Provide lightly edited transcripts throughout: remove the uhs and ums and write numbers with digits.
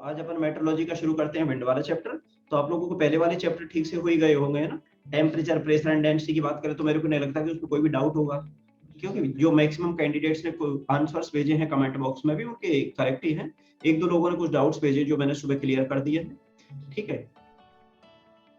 आज अपन मेट्रोलॉजी का शुरू करते हैं, विंड वाला चैप्टर। तो आप लोगों को पहले वाले चैप्टर ठीक से हो ही गए होंगे, है ना। टेम्परेचर, प्रेशर एंड डेंसिटी की बात करें तो मेरे को नहीं लगता कि उसमें कोई भी डाउट होगा, क्योंकि जो मैक्सिमम कैंडिडेट्स ने आंसर्स भेजे हैं कमेंट बॉक्स में भी उनके करेक्ट ही हैं। एक दो लोगों ने कुछ डाउट्स भेजे जो मैंने सुबह क्लियर कर दिए हैं। ठीक है,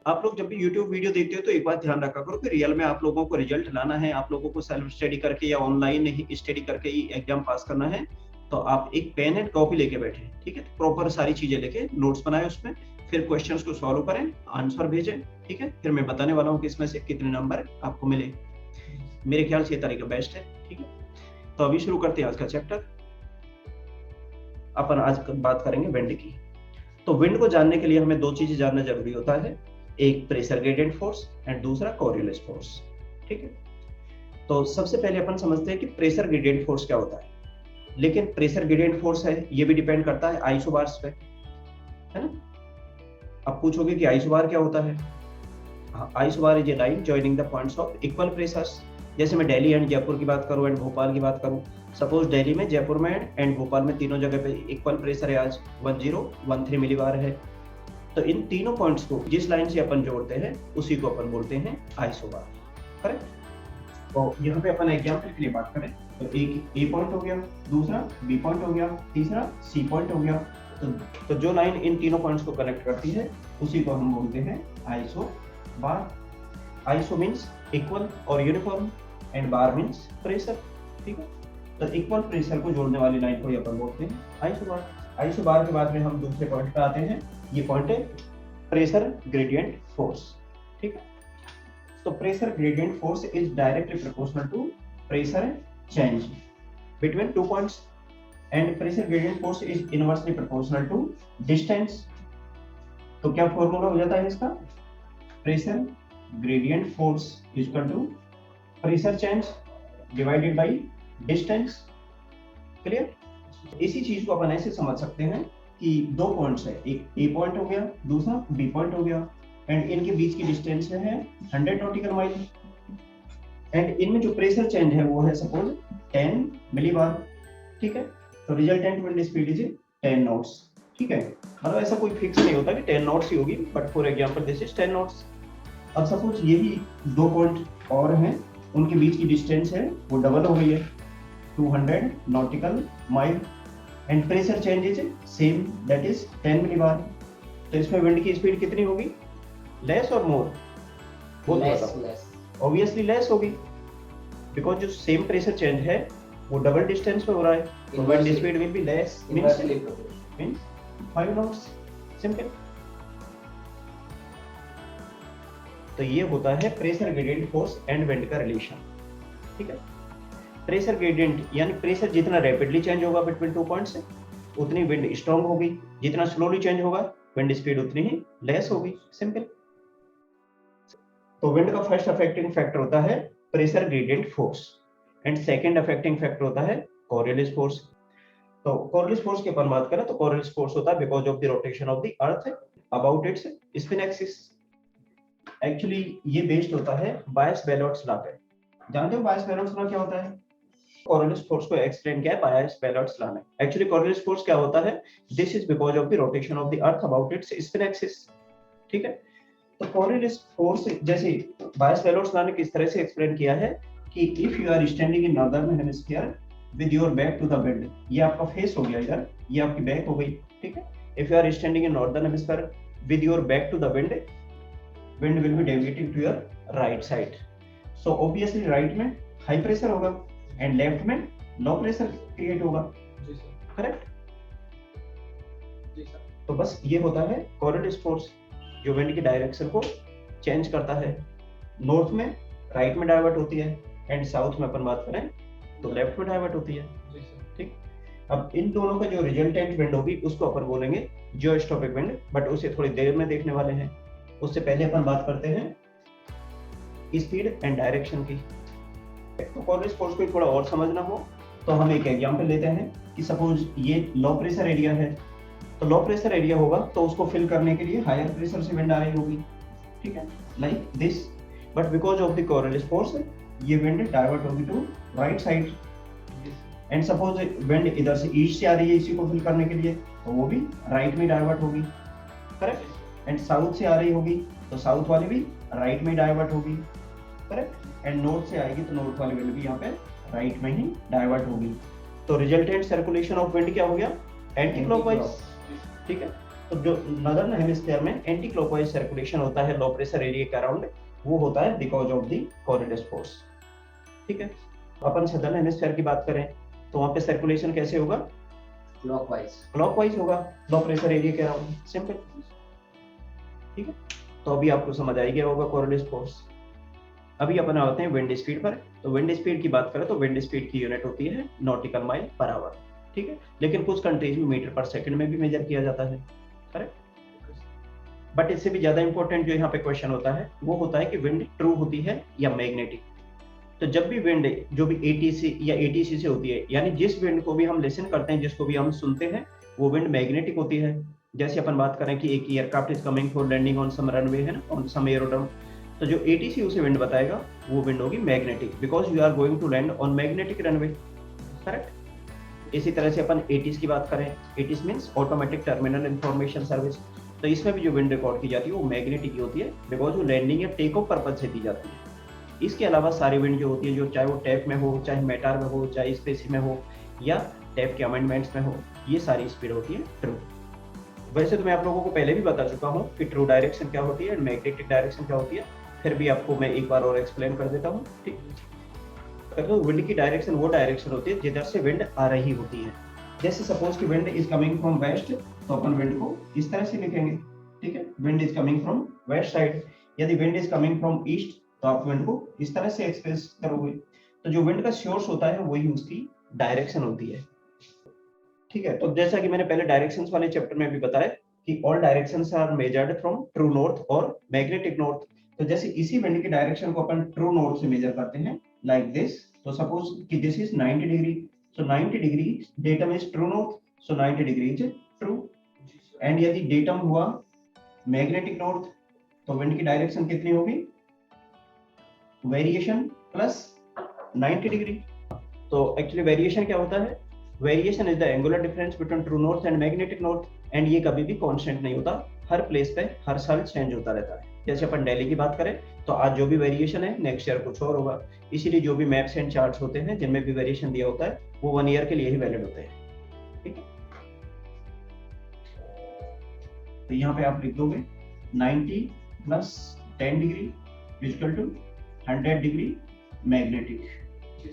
आप लोग जब भी YouTube वीडियो देखते हो तो एक बात ध्यान रखा करो कि रियल में आप लोगों को रिजल्ट लाना है, आप लोगों को सेल्फ स्टडी करके या ऑनलाइन ही स्टडी करके ही एग्जाम पास करना है। तो आप एक पेन एंड कॉपी लेके बैठे, ठीक है, प्रॉपर सारी चीजें लेके नोट्स बनाए, उसमें फिर क्वेश्चंस को सॉल्व करें, आंसर भेजें। ठीक है, फिर मैं बताने वाला हूँ कि इसमें से कितने नंबर आपको मिले। मेरे ख्याल से ये तरीका बेस्ट है। ठीक है, तो अभी शुरू करते हैं आज का चैप्टर। अपन आज बात करेंगे विंड की। तो विंड को जानने के लिए हमें दो चीजें जानना जरूरी होता है, एक प्रेशर ग्रेडियंट फोर्स एंड दूसरा कोरियोलिस फोर्स। ठीक है, तो सबसे पहले अपन समझते हैं कि प्रेशर ग्रेडियंट फोर्स क्या होता है। लेकिन प्रेशर ग्रेडियंट फोर्स है ये भी डिपेंड करता है आइसोबार्स पे, है ना। अब पूछोगे कि आइसोबार क्या होता है। Isobar is a line joining the points of equal pressures. जैसे मैं दिल्ली एंड जयपुर की बात करूं एंड भोपाल की बात करूं, सपोज दिल्ली में, जयपुर में एंड भोपाल में तीनों जगह पे इक्वल प्रेशर है, आज 1013 मिलीबार है। तो इन तीनों पॉइंट्स को जिस लाइन से अपन जोड़ते हैं उसी को अपन बोलते हैं आइसोबार। करेक्ट। तो यहाँ पे अपन एग्जांपल के लिए बात करें तो एक ए पॉइंट हो गया, दूसरा बी पॉइंट हो गया, तीसरा सी पॉइंट हो गया। तो जो लाइन इन तीनों पॉइंट्स को कनेक्ट करती है उसी को हम बोलते हैं आइसोबार। आइसो मीन्स इक्वल और uniform and bar means pressure. ठीक है, तो इक्वल प्रेशर को जोड़ने वाली लाइन को अपन बोलते हैं आइसोबार। आइसोबार के बाद में हम दूसरे पॉइंट पे आते हैं। ये पॉइंट है प्रेशर ग्रेडियंट फोर्स। ठीक है, तो pressure gradient force is directly proportional to pressure change between two points and pressure gradient force is inversely proportional to distance. तो क्या फॉर्मूला हो जाता है इसका, pressure gradient force is equal to pressure change divided by distance. Clear. इसी चीज को अपन ऐसे समझ सकते हैं कि दो पॉइंट्स है, एक ए पॉइंट हो गया, दूसरा बी पॉइंट हो गया, एंड इनके बीच की डिस्टेंस है 100 नॉटिकल माइल, एंड इनमें जो प्रेशर चेंज है वो है सपोज 10 मिलीबार। ठीक है, तो resultant wind speed is 10 knots. ठीक है, मतलब ऐसा कोई फिक्स नहीं होता कि 10 नॉट्स ही होगी, but for example this is 10 knots. अब सपोज यही दो पॉइंट और हैं, उनके बीच की डिस्टेंस है वो डबल हो गई है 200 nautical mile, and pressure change is same, that is 10 millibar. तो इसमें विंड की स्पीड कितनी होगी, लेस और मोर? ऑब्वियसली लेस होगी, बिकॉज जो सेम प्रेशर चेंज है वो डबल डिस्टेंस पे हो रहा है, तो wind speed will be less, means 5 knots. Simple. तो ये होता है pressure gradient force and wind का रिलेशन। ठीक है, प्रेशर ग्रेडियंट यानी प्रेशर जितना रैपिडली चेंज होगा बिटवीन टू पॉइंट्स उतनी विंड स्ट्रांग होगी, जितना स्लोली चेंज होगा विंड स्पीड उतनी ही लेस होगी। सिंपल। तो विंड का फर्स्ट अफेक्टिंग फैक्टर होता है pressure gradient force and second affecting factor होता है कोरियोलिस फोर्स। तो कोरियोलिस फोर्स की अपन बात करें तो कोरियोलिस फोर्स होता है because of the rotation of the earth about it's spin axis. Actually ये बेस्ड होता है बायस-बेलोट्स लॉ पे। जानते हो बायस-बेलोट्स लॉ क्या होता है? कोरियोलिस फोर्स को एक्सप्लेन किया है बायस-बेलोट्स लॉ ने। एक्चुअली कोरियोलिस फोर्स क्या होता है, this is because of the rotation of the earth about it's spin axis. ठीक है, तो कोरियोलिस फोर्स जैसे बायस-बेलोट्स लॉ ने किस तरह से एक्सप्लेन किया है कि if you are standing in northern hemisphere with your back to the wind, ये आपका फेस हो गया इधर, ये आपकी बैक हो गई। ठीक है, if you are standing in northern hemisphere with your back to the wind, wind will be deviating to your right side, so obviously right में high pressure होगा and left में low pressure create होगा। जी sir, correct. जी sir, तो बस ये होता है Coriolis force जो विंड की डायरेक्शन को चेंज करता है। नॉर्थ में राइट में डाइवर्ट होती है एंड साउथ में अपन बात करें तो लेफ्ट में डाइवर्ट होती है। जी सर, ठीक। अब इन दोनों का जो रिजल्टेंट विंड होगी उसको अपन बोलेंगे जियोस्टोपिक विंड, बट उसे थोड़ी देर में देखने वाले हैं। उससे पहले अपन बात करते हैं स्पीड एंड डायरेक्शन की। तो कोरियोलिस फोर्स को थोड़ा और समझना हो तो हम एक एग्जांपल लेते हैं कि सपोज ये लो प्रेशर एरिया है, तो लो प्रेशर एरिया होगा तो उसको फिल करने के लिए हायर प्रेशर से विंड आ रही होगी। ठीक है, like this, but because of the Coriolis force ये विंड डाइवर्ट होगी to right side, and suppose wind इधर से ईस्ट से आ रही है इसी को फिल करने के लिए, तो वो भी राइट में डाइवर्ट होगी, करेक्ट। एंड साउथ से आ रही होगी तो साउथ वाली भी राइट में डाइवर्ट होगी, करेक्ट। एंड नॉर्थ से आएगी तो नॉर्थ वाली विंड भी यहाँ पे राइट में ही डाइवर्ट होगी। तो रिजल्टेंट सर्कुलेशन ऑफ विंड क्या हो गया, एंटी क्लॉकवाइज, ठीक है। तो जो नदर्न हेमिस्फीयर में एंटी क्लॉकवाइज सर्कुलेशन होता है लो प्रेशर एरिया के अराउंड, वो होता है because of the Coriolis force, ठीक है। अपन सदर्न हेमिस्फीयर की बात करें तो वहां पे सर्कुलेशन कैसे होगा, क्लॉकवाइज होगा लो प्रेशर एरिया के अराउंड, सिंपल, ठीक है। तो अभी आपको समझ आ गया होगा कोरियोलिस फोर्स। अभी अपन आते हैं विंड स्पीड पर। तो विंड स्पीड की बात करें तो विंड स्पीड की यूनिट होती है नॉटिकल माइल पर आवर, ठीक है। लेकिन कुछ कंट्रीज में मीटर पर सेकंड में भी मेजर किया जाता है, करेक्ट। बट इससे भी ज्यादा इंपॉर्टेंट जो यहाँ पे क्वेश्चन होता है वो होता है कि विंड ट्रू होती है या मैग्नेटिक। तो जब भी विंड जो भी एटीसी या एटीसी से होती है, यानी जिस विंड को भी हम लिसन करते हैं, जिसको भी हम सुनते हैं, वो विंड मैग्नेटिक होती है। जैसे अपन बात करें कि एक aircraft is coming for landing on some runway है ना, ऑन सम एरोड्रोम, तो जो एटीसी उसे विंड बताएगा वो विंड होगी magnetic, because you are going to land on magnetic runway, correct. इसी तरह से अपन एटीस की बात करें, ATIS means automatic terminal information service, तो इसमें भी जो विंड रिकॉर्ड की जाती है वो मैग्नेटिक होती है, बिकॉज वो लैंडिंग या टेक ऑफ पर्पज से दी जाती है। इसके अलावा सारी विंड जो होती है, जो चाहे वो टैप में हो, चाहे मेटार में हो, चाहे स्पेसी में हो, या टैप के अमेंडमेंट्स में हो, ये सारी स्पीड होती है ट्रू। वैसे तो मैं आप लोगों को पहले भी बता चुका हूँ कि ट्रू डायरेक्शन क्या होती है, मैग्नेटिक डायरेक्शन क्या होती है, फिर भी आपको मैं एक बार और एक्सप्लेन कर देता हूँ, ठीक। तो विंड की डायरेक्शन वो डायरेक्शन होती है जिधर से विंड आ रही होती है। जैसे सपोज कि wind is coming from west, तो अपन विंड को इस तरह से लिखेंगे, ठीक है, wind is coming from west side. यदि wind is coming from east तो आप विंड को इस तरह से एक्सप्रेस करोगे। तो जो विंड का सोर्स होता है वही उसकी डायरेक्शन होती है, ठीक है। तो जैसा कि मैंने पहले डायरेक्शंस वाले चैप्टर में भी बताया कि all directions are measured from true north और मैग्नेटिक नॉर्थ। तो जैसे इसी विंड की डायरेक्शन को अपन ट्रू नॉर्थ से मेजर करते हैं लाइक दिस, तो सपोज कि this is 90 degree, so 90 degree datum is true north, so 90 degree is true. And यदि डेटम हुआ मैग्नेटिक नॉर्थ तो विंड की डायरेक्शन कितनी होगी, वेरिएशन प्लस 90 डिग्री। तो एक्चुअली वेरिएशन क्या होता है, variation is the angular difference between true north and magnetic north, and ये कभी भी कांस्टेंट नहीं होता, हर प्लेस पे हर साल चेंज होता रहता है। जैसे अपन दिल्ली की बात करें तो आज जो भी वेरिएशन है नेक्स्ट ईयर कुछ और होगा, इसीलिए जो भी मैप्स एंड चार्ट्स होते हैं जिनमें भी वेरिएशन दिया होता है वो 1 ईयर के लिए ही वैलिड होते हैं, ठीक है। तो यहाँ पे आप लिख दोगे 90 plus 10 degree equal to 100 degree magnetic,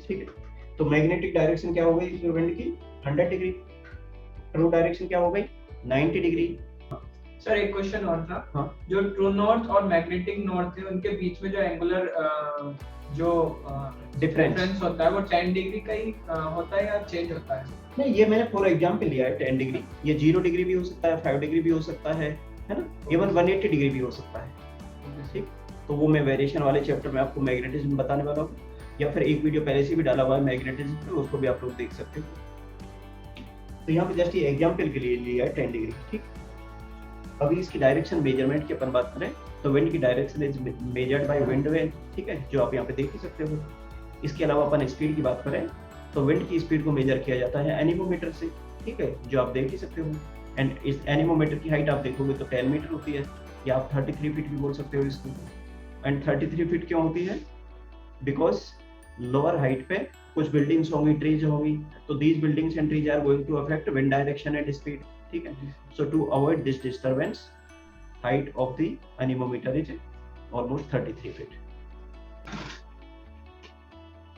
ठीक है। तो मैग्नेटिक डायरेक्शन क्या हो गई इस विंड की, 100 डिग्री। ट्रू डायरेक्शन क्या हो गई, 90 डिग्री। सर एक क्वेश्चन और था, हाँ। जो ट्रू नॉर्थ और मैग्नेटिक नॉर्थ है उनके बीच में जो एंगुलर जो डिफरेंस होता है वो 10 डिग्री का ही होता है या चेंज होता है? नहीं, ये मैंने फॉर एग्जांपल लिया है 10 डिग्री, ये 0 डिग्री भी हो सकता है, 5 डिग्री भी हो सकता है ना, इवन 180 डिग्री भी हो सकता है, ठीक। तो वो मैं वेरिएशन वाले चैप्टर में आपको मैग्नेटिज्म बताने वाला हूँ, या फिर एक वीडियो पहले से भी डाला हुआ है मैग्नेटिज्म पे, उसको भी आप लोग देख सकते हो। तो यहाँ पे जस्ट ये एग्जांपल के लिए लिया है 10 डिग्री, ठीक। अभी इसकी डायरेक्शन मेजरमेंट की अपन बात करें तो विंड की direction is measured by wind vane, ठीक है, जो आप यहाँ पे देख ही सकते हो। इसके अलावा अपन स्पीड की बात करें तो विंड की स्पीड को मेजर किया जाता है एनीमोमीटर से, ठीक है, जो आप देख ही सकते हो। एंड इस एनीमोमीटर की हाइट आप देखोगे तो 10 मीटर होती है, या आप 33 फीट भी बोल सकते हो इसको। एंड 33 फीट क्यों होती है, बिकॉज लोअर हाइट पे कुछ बिल्डिंग्स होंगी, ट्रीज होंगी, तो these buildings and trees are going to affect wind direction and speed, ठीक है। So to avoid this disturbance height of the anemometer is almost 33 feet.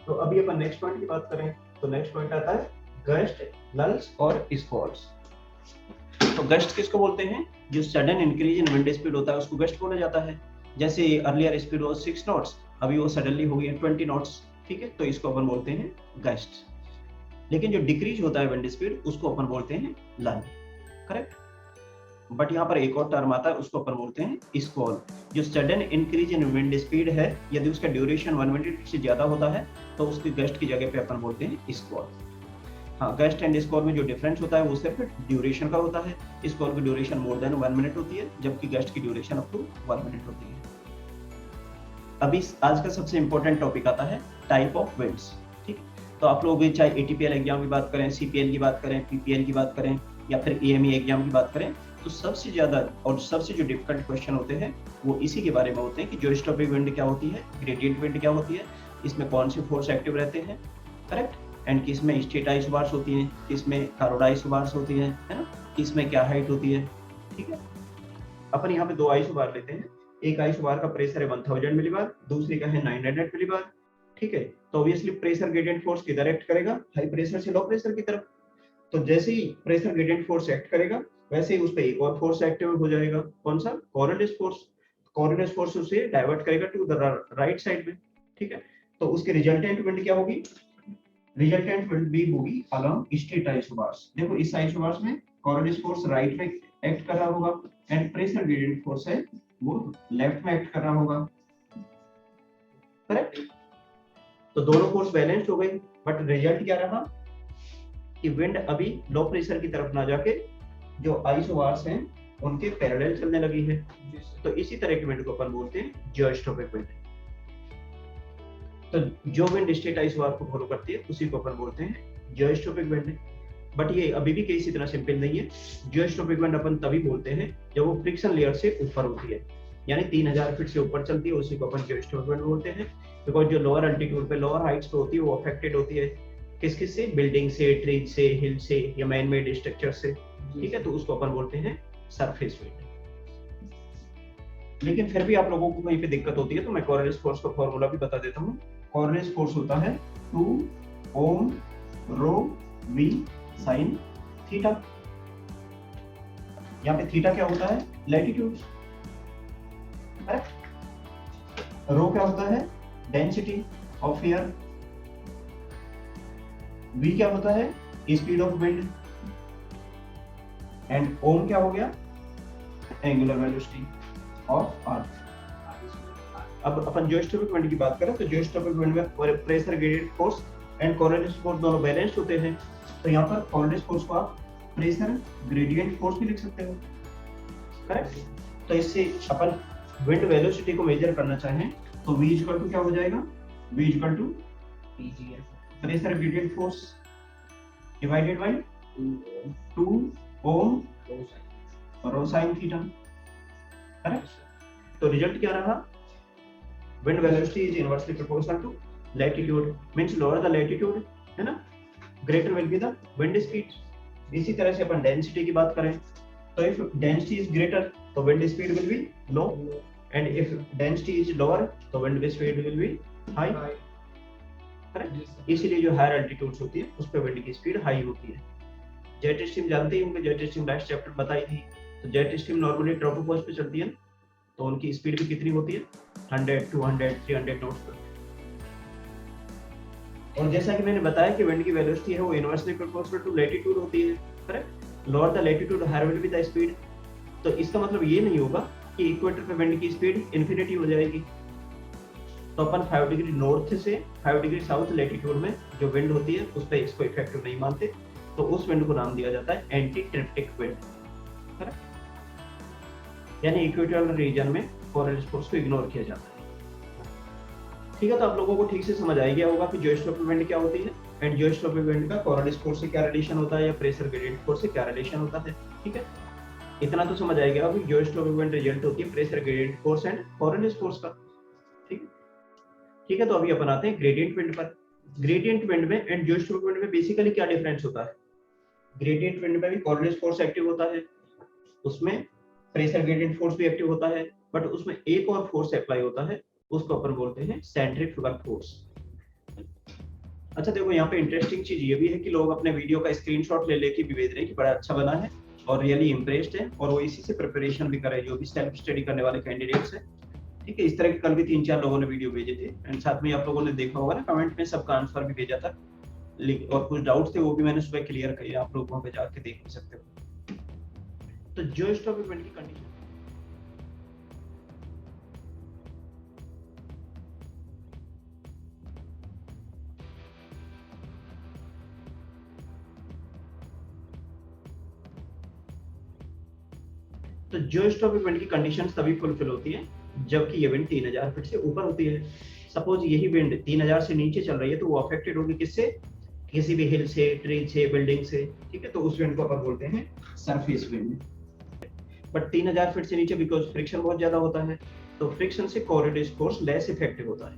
तो अभी अपन नेक्स्ट पॉइंट की बात करें तो नेक्स्ट पॉइंट आता है गस्ट, लल्स और स्क्वॉल्स। तो गस्ट किसको बोलते हैं, जो sudden increase in wind speed होता है उसको गस्ट बोला जाता है। जैसे अर्लियर स्पीड वाज 6 नॉट्स, अभी वो सडनली हो गई है 20 नॉट्स, ठीक है, तो इसको अपन बोलते हैं गस्ट। लेकिन जो डिक्रीज होता है विंड स्पीड उसको अपन बोलते हैं लल, करेक्ट। बट यहाँ पर एक और टर्म आता है, उसको अपन बोलते हैं स्क्वॉल। जो sudden increase in wind speed है, यदि उसका ड्यूरेशन 1 मिनट से ज्यादा होता है तो उसकी गस्ट की जगह पे अपन बोलते हैं स्क्वॉल। हाँ, गस्ट एंड स्क्वॉल में जो डिफरेंस होता है वो सिर्फ ड्यूरेशन का होता है। स्क्वॉल की ड्यूरेशन मोर देन 1 मिनट होती है, जबकि गस्ट की ड्यूरेशन अप टू 1 मिनट होती है। अभी आज का सबसे इंपॉर्टेंट टॉपिक आता है टाइप ऑफ विंड्स, ठीक। तो आप लोग चाहे एटीपीएल एग्जाम की बात करें, सीपीएल की बात करें, पीपीएल की बात करें, या फिर EME एग्जाम की बात करें तो सबसे ज्यादा और सबसे जो डिफिकल्ट क्वेश्चन होते हैं वो इसी के बारे में होते हैं कि जियोस्ट्रोपिक विंड क्या होती है, ग्रेडियंट विंड क्या होती है, इसमें कौन से फोर्स एक्टिव रहते हैं, करेक्ट, एंड किसमें स्ट्रेट आइसोबार्स होती हैं, किसमें कार्बोड आइसोबार्स होती है ना, किसमें क्या हाइट होती है। ठीक है, अपन यहाँ पे दो आइसोबार लेते हैं, एक आइसोबार का प्रेशर है 1000 मिलीबार, दूसरी का है 900 मिलीबार। ठीक है, तो ऑब्वियसली प्रेशर ग्रेडियंट फोर्स किधर एक्ट करेगा, हाई प्रेशर से लो प्रेशर की तरफ। तो जैसे ही प्रेशर ग्रेडियंट फोर्स एक्ट करेगा वैसे ही उस पे एक और फोर्स एक्टिव हो जाएगा, कौन सा, कोरियोलिस फोर्स। कोरियोलिस फोर्स उसे डाइवर्ट करेगा टू द राइट साइड में। ठीक है, तो उसकी रिजल्टेंट विंड क्या होगी, रिजल्टेंट विंड भी होगी अलोंग स्ट्रेट आइसोबार्स। देखो इस आइसोबार्स में कोरियोलिस फोर्स राइट में एक्ट कर रहा होगा एंड प्रेशर ग्रेडियंट फोर्स है वो लेफ्ट में एक्ट कर रहा होगा, करेक्ट। तो दोनों फोर्स बैलेंस्ड हो गई, बट रिजल्ट क्या रहा कि विंड अभी लो प्रेशर की तरफ ना जाके जो आइसोबार्स हैं उनके पैरेलल चलने लगी है। तो इसी तरह के विंड को अपन बोलते हैं जियोस्ट्रोपिक विंड। तो जो विंड स्ट्रेट आइसोबार को फॉलो करती है उसी को अपन बोलते हैं जियोस्ट्रोपिक विंड। बट ये अभी भी केस इतना सिंपल नहीं है। जियोस्ट्रोपिक विंड अपन तभी बोलते हैं जब वो फ्रिक्शन लेयर से ऊपर होती है, यानी 3000 फीट से ऊपर चलती है, उसी को अपन जियोस्ट्रोपिक विंड बोलते हैं। बिकॉज जो लोअर अल्टीट्यूड पे, लोअर हाइट्स पे होती है वो अफेक्टेड होती है किस किस से, बिल्डिंग से, ट्रीज से, हिल से या मैन मेड स्ट्रक्चर से। ठीक है, तो उसको अपन बोलते हैं सरफेस विंड। लेकिन फिर भी आप लोगों को कहीं पे दिक्कत होती है तो मैं कोरियोलिस फोर्स का फॉर्मूला भी बता देता हूँ। कोरियोलिस फोर्स होता है 2 omega row we sine theta. यहाँ पे थीटा क्या होता है, लैटिट्यूड, करेक्ट। रो क्या होता है, डेंसिटी ऑफ एयर। वी क्या होता है, स्पीड ऑफ विंड। एंड ओम क्या हो गया, एंगुलर वेलोसिटी ऑफ अर्थ। अब अपन जियोस्ट्रोपिक विंड की बात करें तो जियोस्ट्रोपिक विंड में pressure gradient force and Coriolis force दोनों बैलेंस्ड होते हैं। तो यहाँ पर कोरियोलिस फोर्स को आप प्रेशर ग्रेडियंट फोर्स भी लिख सकते हो, करेक्ट। तो इससे अपन विंड वेलोसिटी को मेजर करना चाहें तो V इक्वल टू क्या हो जाएगा, V equal to pressure gradient force divided by 2 omega rho sine theta, correct. तो रिजल्ट क्या रहा, wind velocity is inversely proportional to latitude, means lower the latitude, है ना, greater will be the wind speed. इसी तरह से अपन density की बात करें तो इफ डेंसिटी इज ग्रेटर तो wind speed will be low, and if density is lower तो wind speed will be high, correct. इसीलिए जो हायर एल्टीट्यूड्स होती है उस पे विंड की स्पीड हाई होती है। जेट स्ट्रीम जानते ही होंगे, जेट स्ट्रीम लास्ट चैप्टर बताई थी। तो जेट स्ट्रीम नॉर्मली ट्रोपोपॉज पे चलती है तो उनकी स्पीड भी कितनी होती है, 100, 200, 300 नॉट्स पर। और जैसा कि मैंने बताया कि विंड की वेलोसिटी है वो इनवर्सली प्रोपोर्शनल टू लैटिट्यूड होती है, correct. Lower the latitude higher will be the speed. तो इसका मतलब ये नहीं होगा कि इक्वेटर पे विंड की स्पीड इन्फिनिटी हो जाएगी। तो अपन 5 डिग्री नॉर्थ से 5 डिग्री साउथ लैटिट्यूड में जो विंड होती है उस पर इसको इफेक्टिव नहीं मानते, तो उस विंड को नाम दिया जाता है एंटी ट्रिप्टिक विंड, करेक्ट। यानी इक्वेटोरियल रीजन में कोरियोलिस फोर्स को इग्नोर किया जाता है। ठीक है, तो आप लोगों को ठीक से समझ आ गया होगा कि जियोस्ट्रोपिक विंड क्या होती है एंड जियोस्ट्रोपिक विंड का कोरियोलिस फोर्स से क्या रिलेशन होता है या प्रेशर ग्रेडियंट फोर्स से क्या रिलेशन होता है। ठीक है, इतना तो समझ आ गया कि जियोस्ट्रोपिक विंड रिजल्ट होती है pressure gradient force and Coriolis force का। ठीक है, तो अभी अपन आते हैं ग्रेडियंट विंड पर। ग्रेडियंट विंड में एंड जियोस्ट्रोपिक विंड में बेसिकली क्या डिफरेंस होता है। ग्रेडियंट विंड में भी कोरियोलिस फोर्स एक्टिव होता है, उसमें प्रेशर ग्रेडियंट फोर्स भी एक्टिव होता है, बट उसमें एक और फोर्स अप्लाई होता है, उसको अपन बोलते हैं सेंट्रीफ्यूगल फोर्स। अच्छा देखो, यहाँ पे इंटरेस्टिंग चीज ये भी है कि लोग अपने वीडियो का स्क्रीनशॉट ले लेके भी भेज रहे हैं कि बड़ा अच्छा बना है और रियली इम्प्रेस्ड है, और वो इसी से प्रिपरेशन भी कर रहे हैं जो भी सेल्फ स्टडी करने वाले कैंडिडेट्स हैं। ठीक है, इस तरह के कल भी 3-4 लोगों ने वीडियो भेजे थे एंड साथ में आप लोगों ने देखा होगा ना कमेंट में सबका आंसर भी भेजा था, और कुछ डाउट्स थे वो भी मैंने सुबह क्लियर किए, आप लोग वहां पे जाके देख सकते हो। तो जियोस्ट्रोपिक विंड की कंडीशन, तो जियोस्ट्रोपिक विंड की कंडीशंस तभी फुलफिल होती है जबकि ये विंड 3000 फीट से ऊपर होती है। सपोज यही विंड 3000 से नीचे चल रही है तो वो अफेक्टेड होगी किससे, किसी भी हिल से, ट्री से, बिल्डिंग से, ठीक है, तो उस विंड को अपन बोलते हैं सरफेस विंड। बट 3000 फीट से नीचे बिकॉज फ्रिक्शन बहुत ज्यादा होता है, तो फ्रिक्शन से कोरिलेटिव फोर्स लेस इफेक्टिव होता है।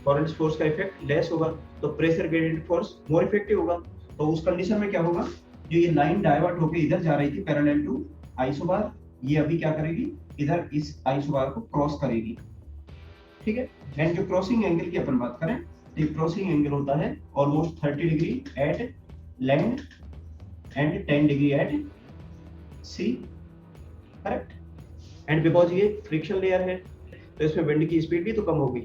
कोरिलेटिव फोर्स का इफेक्ट लेस होगा तो pressure gradient force more effective होगा। तो उस कंडीशन में क्या होगा, जो ये लाइन डाइवर्ट होकर इधर जा रही थी पैरेलल टू आइसोबार, ये अभी क्या करेगी, इधर इस आइसोबार को क्रॉस करेगी, ठीक है। एंड जो क्रॉसिंग एंगल की अपन बात करें, तो क्रॉसिंग एंगल होता है almost 30 degree at land and 10 degree at sea, correct. And because ये फ्रिक्शन लेयर है तो इसमें विंड की स्पीड भी तो कम होगी।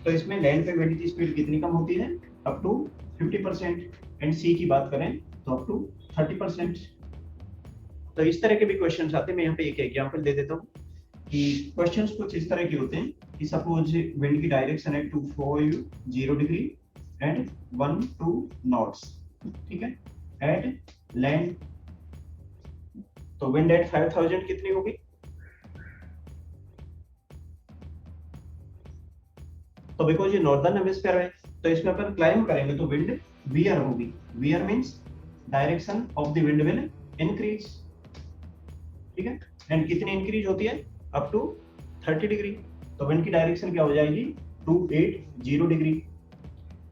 तो इसमें लैंड पे विंड की स्पीड कितनी कम होती है, अप टू 50%, एंड सी की बात करें तो अप टू 30%। तो इस तरह के भी क्वेश्चंस आते हैं। मैं यहाँ पे एक एग्जांपल दे देता हूँ कि क्वेश्चंस कुछ इस तरह के होते हैं कि सपोज विंड की डायरेक्शन है 240 डिग्री एंड 12 नॉट्स, ठीक है, एट लैंड। तो विंड एट 5000 कितनी होगी, तो बिकॉज ये नॉर्दर्न हेमिस्फीयर है तो इसमें अपन क्लाइंब करेंगे तो विंड वियर होगी। Veer means direction of the wind will increase, ठीक है। एंड कितनी इंक्रीज होती है, अप टू 30 डिग्री। तो विंड की डायरेक्शन क्या हो जाएगी, 280 degree.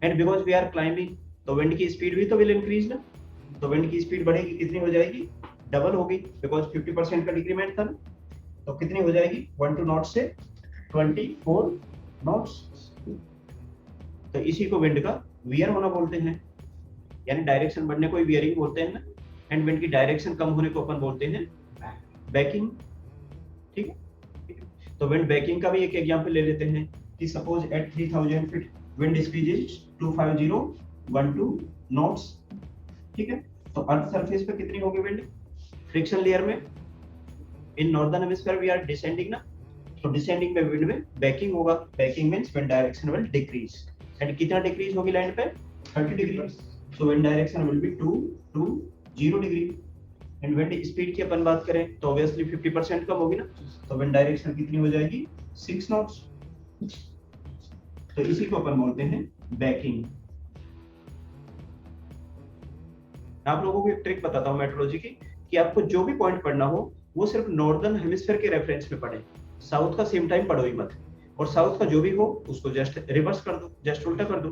And because we are climbing तो विंड की स्पीड भी तो विल इंक्रीज ना, तो विंड की स्पीड बढ़ेगी, कितनी हो जाएगी, डबल होगी, बिकॉज 50% का डिक्रीमेंट था ना। तो कितनी हो जाएगी, 12 नॉट से 24 नॉट्स। तो इसी को विंड का वियर होना बोलते हैं, यानी डायरेक्शन बढ़ने को वियरिंग बोलते हैं ना। एंड विंड की डायरेक्शन कम होने को अपन बोलते हैं बैकिंग, ठीक है। तो विंड बैकिंग का भी एक एग्जांपल ले लेते हैं कि suppose at 3000 feet wind speed is 25012 knots, ठीक है। तो अर्थ सरफेस पे कितनी होगी विंड, फ्रिक्शन लेयर में in northern hemisphere we are descending ना, तो डिसेंडिंग में विंड में बैकिंग होगा। Backing means wind direction will decrease. And कितना डिक्रीज होगी लैंड पे, 30 degree. So wind direction will be 220 degree. And wind speed की अपन बात करें तो ऑब्वियसली 50% कम होगी ना, तो विंड डायरेक्शन कितनी हो जाएगी, 6 नॉट्स। तो इसी को अपन बोलते हैं बैकिंग। आप लोगों को एक ट्रिक बताता हूं मेट्रोलॉजी की, कि आपको जो भी पॉइंट पढ़ना हो वो सिर्फ नॉर्दर्न हेमिस्फीयर के रेफरेंस में पढ़े, साउथ का सेम टाइम पढ़ो ही मत। और साउथ का जो भी हो उसको जस्ट रिवर्स कर दो, जस्ट उल्टा कर दो,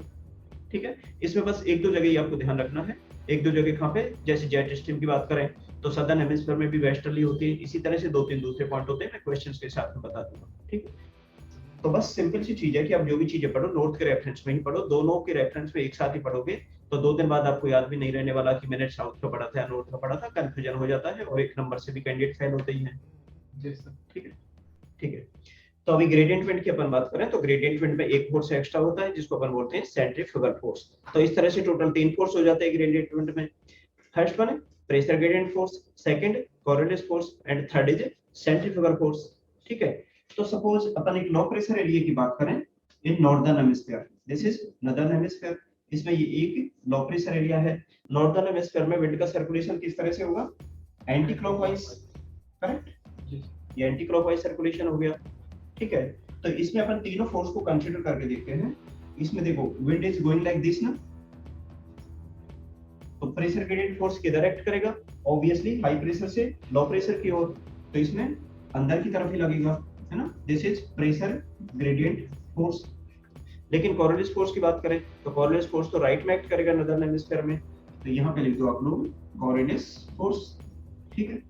ठीक है। इसमें बस एक दो जगह ही आपको ध्यान रखना है, एक दो जगह कहाँ पे, जैसे जेट स्ट्रीम की बात करें तो सदर्न हेमिस्फीयर में भी वेस्टर्ली होती है, इसी तरह से 2-3 दूसरे पॉइंट होते हैं, मैं क्वेश्चंस के साथ में बता दूंगा, ठीक है। तो बस सिंपल सी चीज है कि आप जो भी चीजें पढ़ो नॉर्थ के रेफरेंस में ही पढ़ो, दोनों के रेफरेंस में एक साथ ही पढ़ोगे तो 2 दिन बाद आपको याद भी नहीं रहने वाला कि मैंने साउथ का पढ़ा था या नॉर्थ का पढ़ा था, कंफ्यूजन हो जाता है और एक नंबर से भी कैंडिडेट फेल होते ही हैं। जी सर, ठीक है, ठीक है। तो अभी ग्रेडियंट विंड की अपन बात करें तो ग्रेडियंट विंड में एक फोर्स एक्स्ट्रा होता है जिसको अपन बोलते हैं सेंट्रीफ्यूगल फोर्स। तो इस तरह से टोटल 3 फोर्स हो जाते हैं ग्रेडियंट विंड में। फर्स्ट वन है pressure gradient force, second correlative force and third is centrifugal force, ठीक है। तो सपोज अपन एक लो प्रेशर एरिया की बात करें इन northern hemisphere, this is northern hemisphere, इसमें ये एक लो प्रेशर एरिया है। नॉर्दर्न हेमिस्फीयर में विंड का सर्कुलेशन किस तरह से होगा, एंटी क्लॉकवाइज, करेक्ट, ये एंटी क्लॉकवाइज सर्कुलेशन हो गया, ठीक है। तो इसमें अपन तीनों फोर्स को कंसीडर करके देखते हैं। इसमें देखो wind is going like this ना, तो प्रेशर ग्रेडियंट फोर्स किधर एक्ट करेगा, ऑब्वियसली हाई प्रेशर से लो प्रेशर की ओर, तो इसमें अंदर की तरफ ही लगेगा, है ना, this is pressure gradient force. लेकिन कोरिलेटिव फोर्स की बात करें तो कोरिलेटिव फोर्स तो राइट में एक्ट करेगा नॉर्दर्न हेमिस्फीयर में, तो यहाँ पे लिख दो आप लोग कोरिलेटिव फोर्स, ठीक है।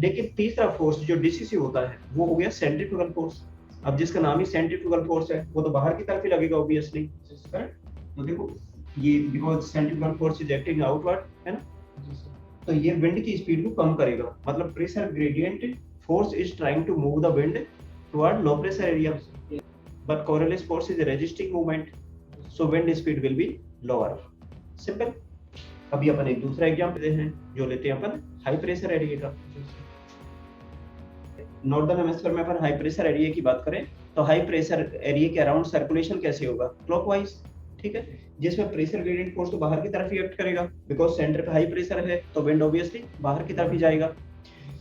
लेकिन तीसरा फोर्स जो डिसिसिव होता है वो हो गया सेंट्रीफ्यूगल फोर्स। अब जिसका नाम ही सेंट्रीफ्यूगल फोर्स है वो तो बाहर की तरफ ही लगेगा ऑब्वियसली, करेक्ट। तो देखो ये because centrifugal force is acting outward, है ना, तो ये विंड की स्पीड को कम करेगा। मतलब pressure gradient force is trying to move the wind toward low pressure area, but correlative force is resisting movement, so wind speed will be lower, simple. अभी अपन एक दूसरा एग्जांपल लेते हैं, जो लेते हैं अपन हाई प्रेशर एरिया का। नॉर्दर्न हेमिस्फीयर में अपन हाई प्रेशर एरिया की बात करें तो हाई प्रेशर एरिया के अराउंड सर्कुलेशन कैसे होगा, क्लॉकवाइज, ठीक है। जिसमें प्रेशर ग्रेडियंट फोर्स तो बाहर की तरफ ही एक्ट करेगा, बिकॉज सेंटर पे हाई प्रेशर है तो विंड ऑब्वियसली बाहर की तरफ ही जाएगा।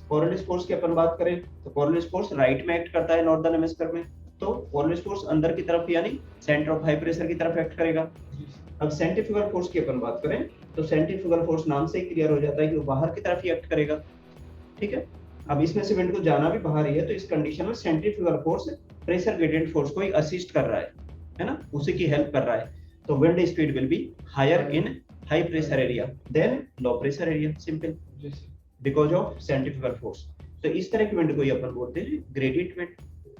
कोरिलेटिव फोर्स की अपन बात करें तो कोरिलेटिव फोर्स राइट में एक्ट करता है नॉर्दर्न हेमिस्फीयर में, तो कोरिलेटिव फोर्स अंदर की तरफ यानी सेंटर ऑफ हाई प्रेशर की तरफ एक्ट करेगा। अब सेंट्रीफ्यूगल फोर्स की अपन बात करें तो सेंट्रीफ्यूगल फोर्स नाम से ही क्लियर हो जाता है कि वो बाहर की तरफ ही एक्ट करेगा, ठीक है। अब इसमें से विंड को जाना भी बाहर ही है, तो इस कंडीशन में centrifugal force pressure gradient force को ही असिस्ट कर रहा है ना, उसी की हेल्प कर रहा है। तो wind speed will be higher in high pressure area than low pressure area, simple, because of centrifugal force. तो इस तरह की विंड को ही अपन बोलते हैं ग्रेडिएंट विंड।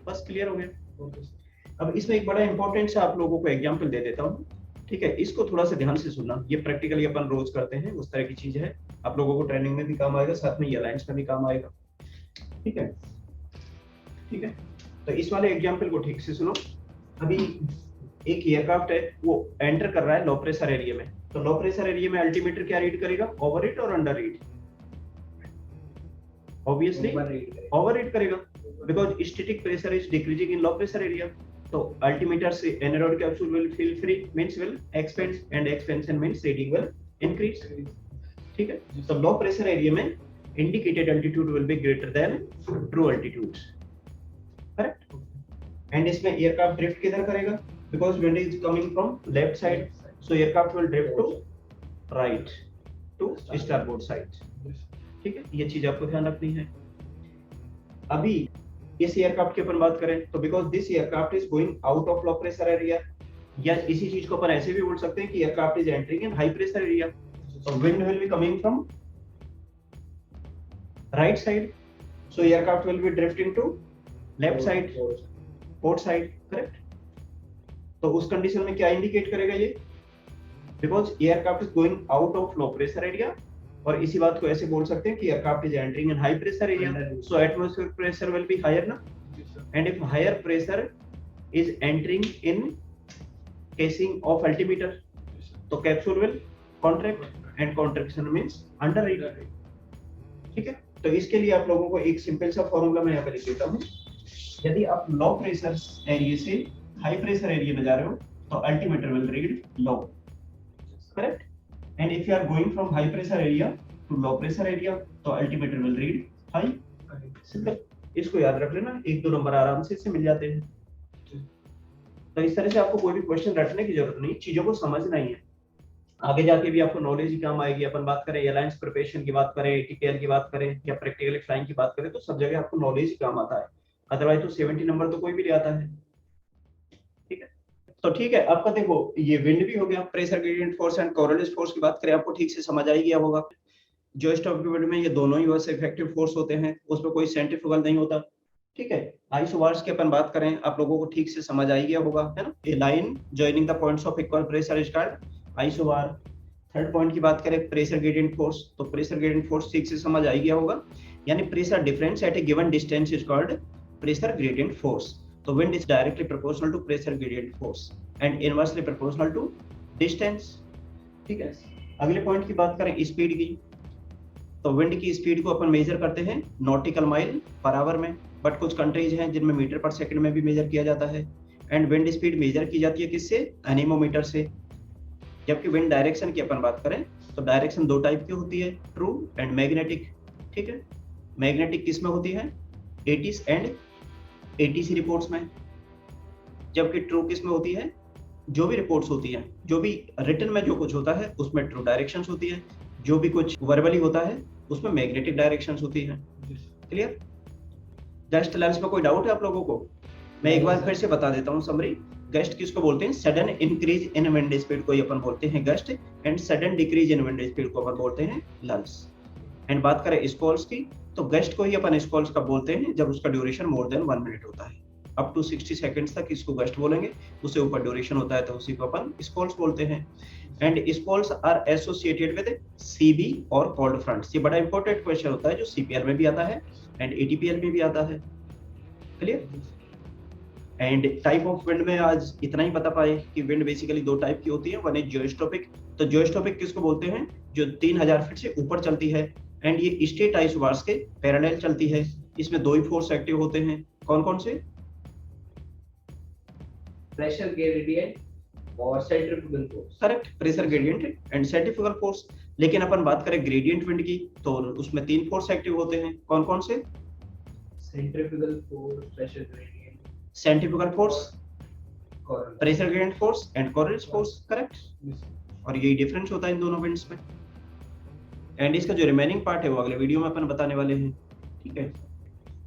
बस क्लियर हो गया। अब इसमें एक बड़ा इंपॉर्टेंट सा आप लोगों को एग्जांपल दे देता हूँ, ठीक है। इसको थोड़ा सा ध्यान से सुनना, ये प्रैक्टिकली अपन रोज करते हैं, उस तरह की चीज है, आप लोगों को ट्रेनिंग में भी काम आएगा, साथ में ये अलायंस में भी काम आएगा, ठीक है, ठीक है। तो इस वाले एग्जांपल को ठीक से सुनो। अभी एक एयरक्राफ्ट है, वो एंटर कर रहा है लो प्रेशर एरिया में, तो लो प्रेशर एरिया में अल्टीमीटर क्या रीड करेगा, ओवर रीड और under read? Obviously over read करेगा, because static pressure is decreasing in low pressure area. तो अल्टीमीटर से aneroid capsule will feel free, means will expand, and expansion means reading will increase, ठीक है। तो low pressure area में indicated altitude will be greater than true altitude, correct. And इसमें aircraft drift किधर करेगा, because wind is coming from left side, so aircraft will drift to right, to starboard side, ठीक है। ये चीज आपको ध्यान रखनी है। अभी इस एयरक्राफ्ट की अपन बात करें तो because this aircraft is going out of low pressure area, या इसी चीज को अपन ऐसे भी बोल सकते हैं कि aircraft is entering in high pressure area, so wind will be coming from right side, so aircraft will be drifting to left side, port side, correct। तो उस कंडीशन में क्या इंडिकेट करेगा ये, because aircraft is going out of low pressure area, और इसी बात को ऐसे बोल सकते हैं कि aircraft is entering in high pressure area, so atmospheric pressure will be higher ना, and if higher pressure is entering in casing of altimeter, तो capsule will contract, and contraction means under read, ठीक है। तो इसके लिए आप लोगों को एक सिंपल सा फॉर्मूला मैं यहाँ पे लिख देता हूँ। यदि आप लो प्रेशर एरिया से हाई प्रेशर एरिया में जा रहे हो तो altimeter will read low, correct, and if you are going from high pressure area to low pressure area तो altimeter will read high, simple. इसको याद रख लेना, 1-2 नंबर आराम से इससे मिल जाते हैं। तो इस तरह से आपको कोई भी क्वेश्चन रटने की जरूरत नहीं, चीजों को समझना ही है, आगे जाके भी आपको नॉलेज ही काम आएगी। अपन बात करें एयरलाइंस प्रिपरेशन की बात करें, टीपीएल की बात करें, या प्रैक्टिकल फ्लाइंग की बात करें, तो सब जगह आपको नॉलेज ही काम आता है, अदरवाइज तो 70 नंबर तो कोई भी ले आता है, ठीक है। तो ठीक है, आपका देखो ये विंड भी हो गया, pressure gradient force and Coriolis force की बात करें, आपको ठीक से समझ आ ही गया होगा। जो स्टॉपिक विंड में ये दोनों ही बस इफेक्टिव फोर्स होते हैं, उसमें कोई सेंट्रीफ्यूगल नहीं होता, ठीक है। आइसोबार्स की अपन बात करें, आप लोगों को ठीक से समझ आ ही गया होगा, है ना। A line joining the points of equal pressure is called isobar. Third point की बात करें प्रेशर ग्रेडिएंट फोर्स, तो प्रेशर ग्रेडिएंट फोर्स ठीक से समझ आ ही गया होगा, यानी pressure difference at a given distance is called pressure gradient force. तो wind is directly proportional to pressure gradient force and inversely proportional to distance, ठीक है। अगले पॉइंट की बात करें स्पीड की, तो विंड की स्पीड को अपन मेजर करते हैं नॉटिकल माइल पर आवर में, बट कुछ कंट्रीज हैं जिनमें मीटर पर सेकंड में भी मेजर किया जाता है। एंड विंड स्पीड मेजर की जाती है किससे, एनीमोमीटर से। जबकि विंड डायरेक्शन की अपन बात करें तो डायरेक्शन 2 टाइप की होती है, ट्रू एंड मैग्नेटिक, ठीक है। मैग्नेटिक किस में होती है, 80s एंड 80s रिपोर्ट्स में, जबकि ट्रू किस में होती है, जो भी रिपोर्ट्स होती हैं, जो भी रिटन में जो कुछ होता है उसमें ट्रू डायरेक्शंस होती है, जो भी कुछ वर्बली होता है उसमें मैग्नेटिक डायरेक्शंस होती है, क्लियर। गस्ट लेंस में कोई डाउट है आप लोगों को? मैं एक बार फिर से बता देता हूँ समरी। गस्ट किसको बोलते हैं, sudden increase in wind speed को अपन बोलते हैं gust, and sudden decrease in wind speed को अपन बोलते हैं लल्स। एंड बात करें स्कॉल्स की, तो गस्ट को ही अपन स्कॉल्स कब बोलते हैं, जब उसका ड्यूरेशन मोर देन 1 मिनट होता है, अप टू 60 सेकंड्स तक इसको गस्ट बोलेंगे, उससे ऊपर ड्यूरेशन होता है तो उसी को अपन स्कॉल्स बोलते हैं। And squalls are associated with CB और कोल्ड फ्रंट्स। ये बड़ा इंपॉर्टेंट क्वेश्चन होता है जो सीपीआर में भी आता है एंड एटीपीएल में भी आता है, clear. And type of wind में आज इतना ही बता पाए कि विंड बेसिकली 2 टाइप की होती है, वन इज जियोस्टॉपिक। तो जियोस्टॉपिक किसको बोलते हैं, जो 3000 फीट से ऊपर चलती है, एंड ये स्ट्रेट आइसोबार्स के पैरेलल चलती है। इसमें 2 ही फोर्स एक्टिव होते हैं, कौन कौन से, प्रेशर ग्रेडिएंट और centrifugal force, correct, pressure gradient and centrifugal force. लेकिन अपन बात करें ग्रेडिएंट विंड की तो उसमें 3 फोर्स एक्टिव होते हैं, कौन कौन से, centrifugal force, pressure gradient, centrifugal force Correlate. Pressure gradient force and Coriolis force, correct. Yes. और यही डिफरेंस होता है इन दोनों विंड्स में। एंड इसका जो रिमेनिंग पार्ट है वो अगले वीडियो में अपन बताने वाले हैं, ठीक है।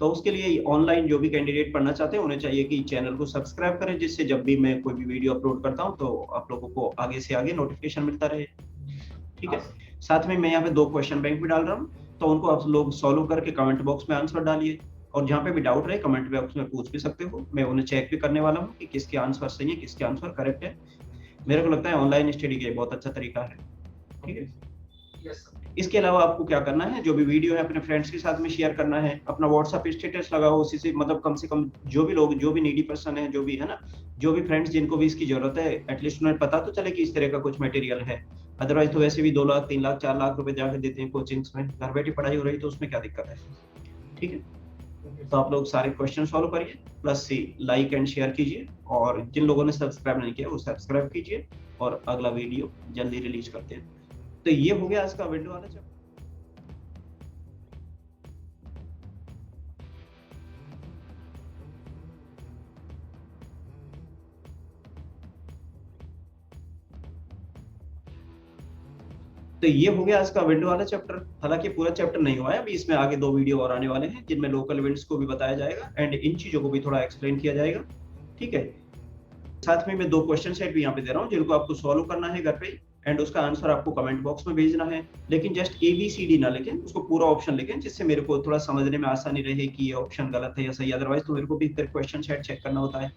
तो उसके लिए ऑनलाइन जो भी कैंडिडेट पढ़ना चाहते हैं उन्हें चाहिए कि चैनल को सब्सक्राइब करें, जिससे जब भी मैं कोई भी वीडियो अपलोड करता हूं तो आप लोगों को आगे से आगे नोटिफिकेशन मिलता रहे, ठीक है। साथ में मैं यहाँ पे 2 क्वेश्चन बैंक भी डाल रहा हूँ, तो उनको आप लोग सॉल्व करके कमेंट बॉक्स में आंसर डालिए, और जहाँ पे भी डाउट रहे कमेंट बॉक्स में पूछ भी सकते हो, मैं उन्हें चेक भी करने वाला हूँ कि किसके आंसर सही है, किसके आंसर करेक्ट है। मेरे को लगता है ऑनलाइन स्टडी का बहुत अच्छा तरीका है, ठीक है। Yes, sir. इसके अलावा आपको क्या करना है, जो भी वीडियो है अपने फ्रेंड्स के साथ में शेयर करना है, अपना व्हाट्सएप स्टेटस लगाओ, उसी से मतलब कम से कम जो भी लोग, जो भी नीडी पर्सन है, जो भी है ना, जो भी फ्रेंड्स जिनको भी इसकी जरूरत है, एटलीस्ट उन्हें पता तो चले कि इस तरह का कुछ मटेरियल है। अदरवाइज तो वैसे भी 2 लाख 3 लाख 4 लाख रुपए जाके देते हैं कोचिंग्स में, घर बैठी पढ़ाई हो रही तो उसमें क्या दिक्कत है, ठीक है। तो आप लोग सारे क्वेश्चन सॉल्व करिए, प्लस लाइक एंड शेयर कीजिए, और जिन लोगों ने सब्सक्राइब नहीं किया वो सब्सक्राइब कीजिए, और अगला वीडियो जल्दी रिलीज करते हैं। तो ये हो गया आज का विंडो वाला चैप्टर। तो ये हो गया आज का विंडो वाला चैप्टर। हालांकि पूरा चैप्टर नहीं हुआ है, अभी इसमें आगे 2 वीडियो और आने वाले हैं जिनमें लोकल विंड्स को भी बताया जाएगा एंड इन चीजों को भी थोड़ा एक्सप्लेन किया जाएगा, ठीक है। साथ में मैं 2 क्वेश्चन सेट भी यहाँ पे दे रहा हूँ जिनको आपको सॉल्व करना है घर पे, एंड उसका आंसर आपको कमेंट बॉक्स में भेजना है। लेकिन जस्ट ABCD ना लिखें, उसको पूरा ऑप्शन लिखें, जिससे मेरे को थोड़ा समझने में आसानी रहे कि ये ऑप्शन गलत है या सही। अदरवाइज तो मेरे को भी फिर क्वेश्चन सेट चेक करना होता है,